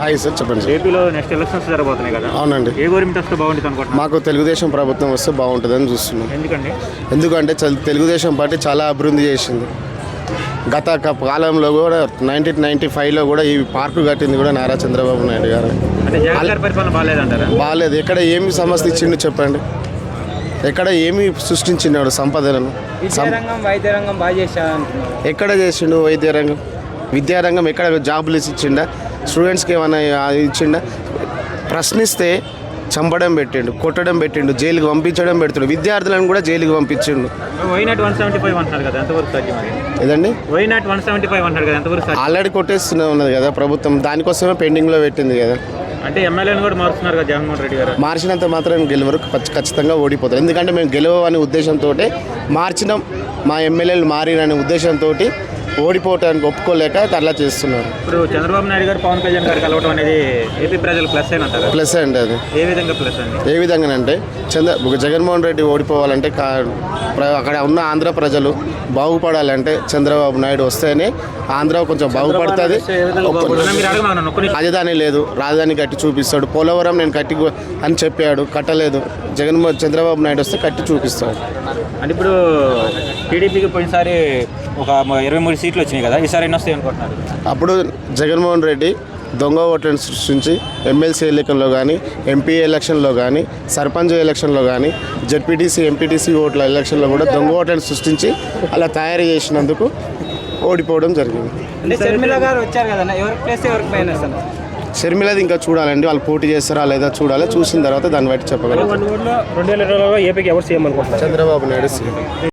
Hi sir, చెప్పండి sir. ఏపీలో next elections జరగబోతున్నాయి కదా. అవునండి. ఏ గవర్నమెంట్ వస్తే బాగుంటుంది అనుకుంటున్నాను? మాకు తెలుగుదేశం ప్రభుత్వం వస్తే బాగుంటుందని చూస్తున్నాం. ఎందుకంటే తెలుగుదేశం పార్టీ చాలా అభివృద్ధి చేసింది. గత కాలంలో కూడా 1995లో కూడా ఈ పార్కు కట్టింది కూడా నారా చంద్రబాబు నాయుడు గారు. బాగాలేదు. ఎక్కడ ఏమి సమస్య ఇచ్చిండు చెప్పండి? ఎక్కడ ఏమి సృష్టించినాడు సంపదలను? వైద్య రంగం బాగా చేశాడు. ఎక్కడ చేసిండు వైద్యరంగం? విద్యారంగం ఎక్కడ జాబులు ఇచ్చిండా? స్టూడెంట్స్కి ఏమైనా ఇచ్చిండా? ప్రశ్నిస్తే చంపడం పెట్టిండు, కొట్టడం పెట్టిండు, జైలుకి పంపించడం పెడుతుండు. విద్యార్థులను కూడా జైలుకి పంపించిండు. ఏదండి ఆల్రెడీ కొట్టేస్తూనే ఉన్నది కదా ప్రభుత్వం. దానికోసమే పెండింగ్లో పెట్టింది కదా. అంటే ఎమ్మెల్యేని కూడా మారుస్తున్నారు కదా జగన్మోహన్ రెడ్డి గారు. మార్చినంత మాత్రం గెలవరు, ఖచ్చితంగా ఓడిపోతారు. ఎందుకంటే మేము గెలవని ఉద్దేశంతో మార్చినాం. మా ఎమ్మెల్యేలు మారిననే ఉద్దేశంతో ఓడిపోవటానికి ఒప్పుకోలేక అట్లా చేస్తున్నారు. ఇప్పుడు చంద్రబాబు నాయుడు గారు పవన్ కళ్యాణ్ గారు కలవడం అనేది ఏపీ ప్రజలు ప్లస్ అయినంటారు. ప్లస్ అండి. అది ఏ విధంగా ప్లస్ అండి? ఏ విధంగానంటే జగన్మోహన్ రెడ్డి ఓడిపోవాలంటే అక్కడ ఉన్న ఆంధ్ర ప్రజలు బాగుపడాలంటే చంద్రబాబు నాయుడు వస్తేనే ఆంధ్ర కొంచెం బాగుపడుతుంది. రాజధాని లేదు, రాజధాని కట్టి చూపిస్తాడు. పోలవరం నేను కట్టి అని చెప్పాడు, కట్టలేదు. చంద్రబాబు నాయుడు వస్తే కట్టి చూపిస్తాడు. అంటే ఇప్పుడు టీడీపీకి పోయినసారి ఒక 23 సీట్లు వచ్చినాయి కదా, ఈసారి ఎన్ని వస్తాయి అనుకుంటున్నారు? అప్పుడు జగన్మోహన్ రెడ్డి దొంగ ఓట్లను సృష్టించి ఎమ్మెల్సీ ఎన్నికల్లో కానీ, ఎంపీ ఎలక్షన్లో కానీ, సర్పంచ్ ఎలక్షన్లో కానీ, జెడ్పీటీసీ ఎంపీటీసీ ఓట్ల ఎలక్షన్లో కూడా దొంగ ఓట్లను సృష్టించి అలా తయారు చేసినందుకు ఓడిపోవడం జరిగింది. షర్మిలది ఇంకా చూడాలండి. వాళ్ళు పోటీ చేస్తారా లేదా చూడాలి. చూసిన తర్వాత దాన్ని బట్టి చెప్పగలరు. చంద్రబాబు నాయుడు.